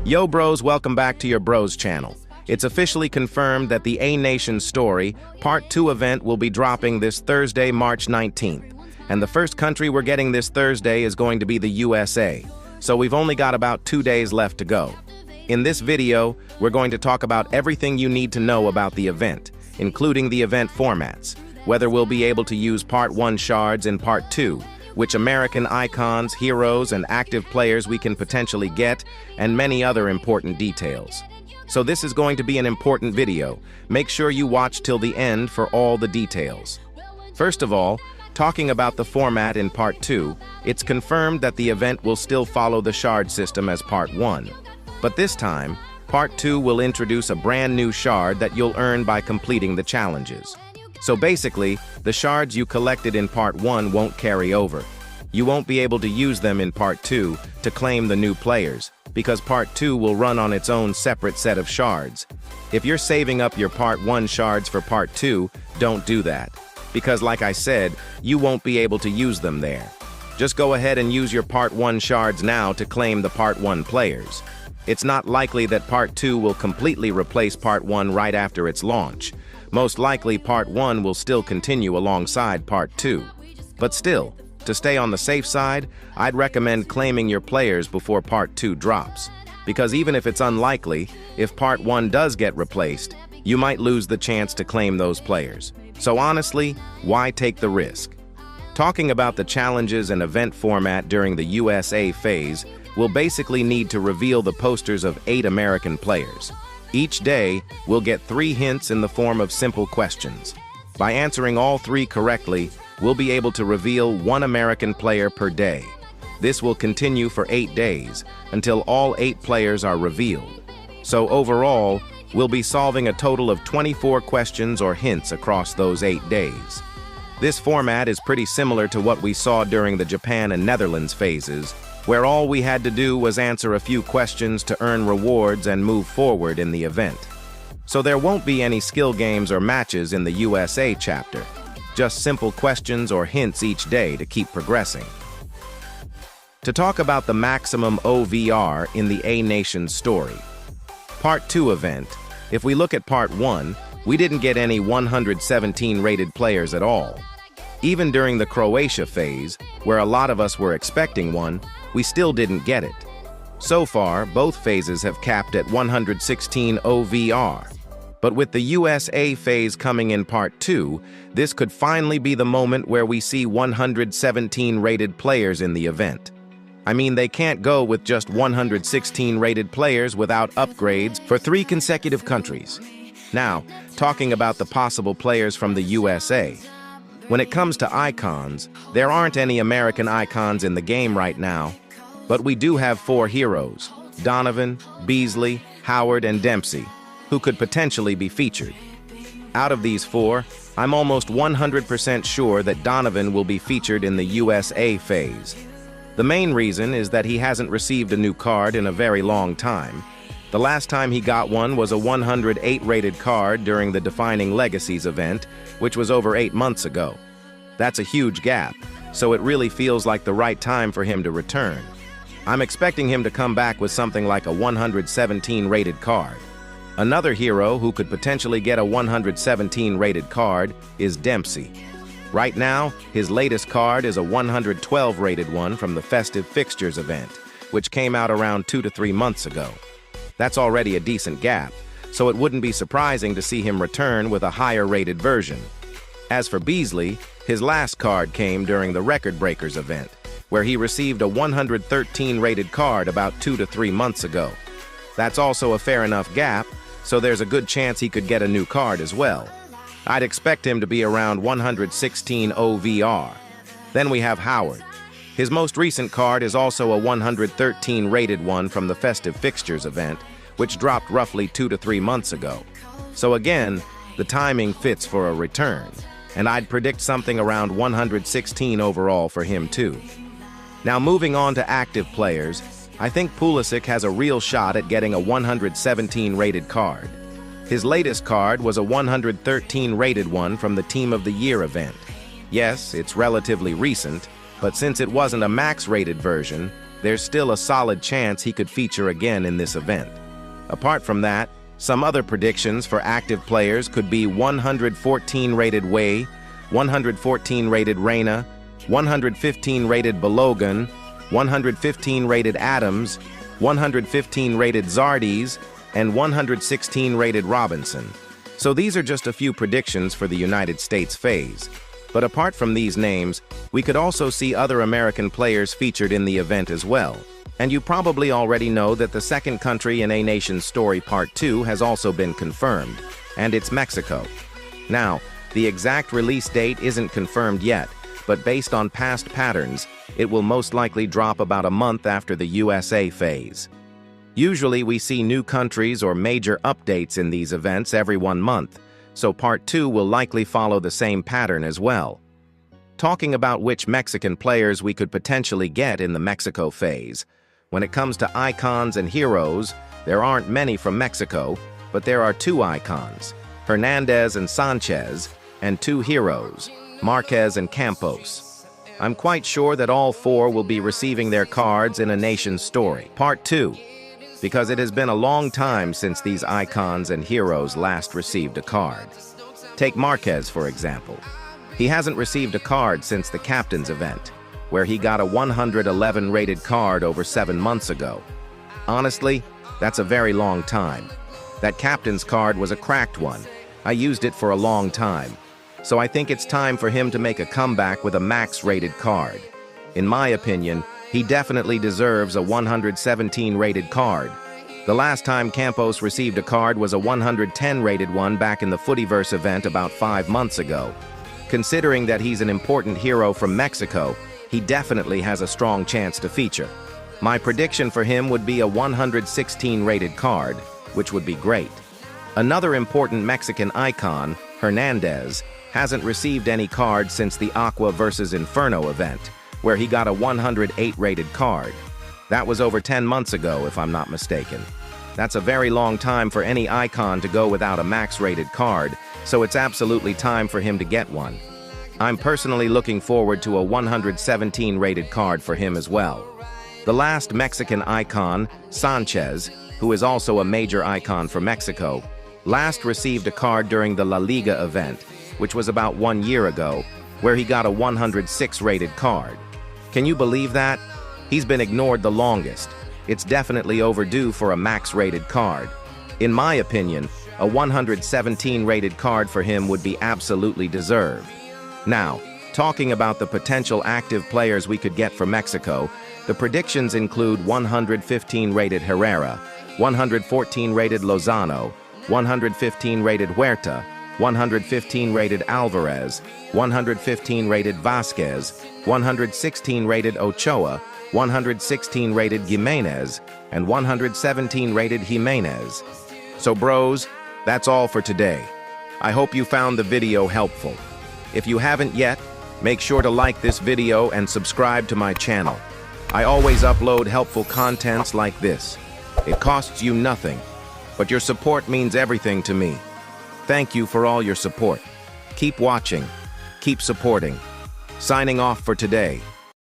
Yo bros, welcome back to your bros channel. It's officially confirmed that the A Nation Story Part 2 event will be dropping this Thursday, March 19th. And the first country we're getting this Thursday is going to be the USA. So we've only got about 2 days left to go. In this video, we're going to talk about everything you need to know about the event, including the event formats, whether we'll be able to use Part 1 shards in Part 2, which American icons, heroes, and active players we can potentially get, and many other important details. So this is going to be an important video. Make sure you watch till the end for all the details. First of all, talking about the format in Part 2, it's confirmed that the event will still follow the shard system as Part 1. But this time, Part 2 will introduce a brand new shard that you'll earn by completing the challenges. So basically, the shards you collected in Part 1 won't carry over. You won't be able to use them in Part 2 to claim the new players, because Part 2 will run on its own separate set of shards. If you're saving up your Part 1 shards for Part 2, don't do that, because like I said, you won't be able to use them there. Just go ahead and use your Part 1 shards now to claim the Part 1 players. It's not likely that Part 2 will completely replace Part 1 right after its launch. Most likely, Part 1 will still continue alongside Part 2. But still, to stay on the safe side, I'd recommend claiming your players before Part 2 drops. Because even if it's unlikely, if Part 1 does get replaced, you might lose the chance to claim those players. So honestly, why take the risk? Talking about the challenges and event format during the USA phase, we'll basically need to reveal the posters of 8 American players. Each day, we'll get 3 hints in the form of simple questions. By answering all 3 correctly, we'll be able to reveal 1 American player per day. This will continue for 8 days, until all 8 players are revealed. So overall, we'll be solving a total of 24 questions or hints across those 8 days. This format is pretty similar to what we saw during the Japan and Netherlands phases, where all we had to do was answer a few questions to earn rewards and move forward in the event. So there won't be any skill games or matches in the USA chapter, just simple questions or hints each day to keep progressing. To talk about the maximum OVR in the A Nation Story Part 2 event, if we look at Part 1, we didn't get any 117 rated players at all. Even during the Croatia phase, where a lot of us were expecting one, we still didn't get it. So far, both phases have capped at 116 OVR. But with the USA phase coming in Part 2, this could finally be the moment where we see 117 rated players in the event. I mean, they can't go with just 116 rated players without upgrades for 3 consecutive countries. Now, talking about the possible players from the USA. When it comes to icons, there aren't any American icons in the game right now, but we do have 4 heroes, Donovan, Beasley, Howard, and Dempsey, who could potentially be featured. Out of these 4, I'm almost 100% sure that Donovan will be featured in the USA phase. The main reason is that he hasn't received a new card in a very long time. The last time he got one was a 108 rated card during the Defining Legacies event, which was over 8 months ago. That's a huge gap, so it really feels like the right time for him to return. I'm expecting him to come back with something like a 117 rated card. Another hero who could potentially get a 117 rated card is Dempsey. Right now, his latest card is a 112 rated one from the Festive Fixtures event, which came out around 2 to 3 months ago. That's already a decent gap, so it wouldn't be surprising to see him return with a higher rated version. As for Beasley, his last card came during the Record Breakers event, where he received a 113 rated card about 2 to 3 months ago. That's also a fair enough gap, so there's a good chance he could get a new card as well. I'd expect him to be around 116 OVR. Then we have Howard. His most recent card is also a 113 rated one from the Festive Fixtures event, which dropped roughly 2 to 3 months ago. So again, the timing fits for a return, and I'd predict something around 116 overall for him too. Now moving on to active players, I think Pulisic has a real shot at getting a 117 rated card. His latest card was a 113 rated one from the Team of the Year event. Yes, it's relatively recent, but since it wasn't a max rated version, there's still a solid chance he could feature again in this event. Apart from that, some other predictions for active players could be 114 rated Wei, 114 rated Reina, 115 rated Balogun, 115 rated Adams, 115 rated Zardes, and 116 rated Robinson. So these are just a few predictions for the United States phase. But apart from these names, we could also see other American players featured in the event as well. And you probably already know that the second country in A Nation's Story Part 2 has also been confirmed, and it's Mexico. Now, the exact release date isn't confirmed yet, but based on past patterns, it will most likely drop about a month after the USA phase. Usually we see new countries or major updates in these events every 1 month, so Part 2 will likely follow the same pattern as well. Talking about which Mexican players we could potentially get in the Mexico phase, when it comes to icons and heroes, there aren't many from Mexico, but there are 2 icons, Hernandez and Sanchez, and 2 heroes, Marquez and Campos. I'm quite sure that all 4 will be receiving their cards in A Nation's Story, Part 2, because it has been a long time since these icons and heroes last received a card. Take Marquez, for example. He hasn't received a card since the Captain's event, where he got a 111 rated card over 7 months ago. Honestly, that's a very long time. That Captain's card was a cracked one. I used it for a long time. So I think it's time for him to make a comeback with a max-rated card. In my opinion, he definitely deserves a 117 rated card. The last time Campos received a card was a 110 rated one back in the Footyverse event about 5 months ago. Considering that he's an important hero from Mexico, he definitely has a strong chance to feature. My prediction for him would be a 116 rated card, which would be great. Another important Mexican icon, Hernandez, hasn't received any cards since the Aqua vs Inferno event, where he got a 108 rated card. That was over 10 months ago, if I'm not mistaken. That's a very long time for any icon to go without a max-rated card, so it's absolutely time for him to get one. I'm personally looking forward to a 117 rated card for him as well. The last Mexican icon, Sanchez, who is also a major icon for Mexico, last received a card during the La Liga event, which was about 1 year ago, where he got a 106 rated card. Can you believe that? He's been ignored the longest. It's definitely overdue for a max-rated card. In my opinion, a 117 rated card for him would be absolutely deserved. Now, talking about the potential active players we could get for Mexico, the predictions include 115 rated Herrera, 114 rated Lozano, 115 rated Huerta, 115 rated Alvarez, 115 rated Vasquez, 116 rated Ochoa, 116 rated Gimenez, and 117 rated Jimenez. So bros, that's all for today. I hope you found the video helpful. If you haven't yet, make sure to like this video and subscribe to my channel. I always upload helpful contents like this. It costs you nothing, but your support means everything to me. Thank you for all your support. Keep watching, keep supporting. Signing off for today.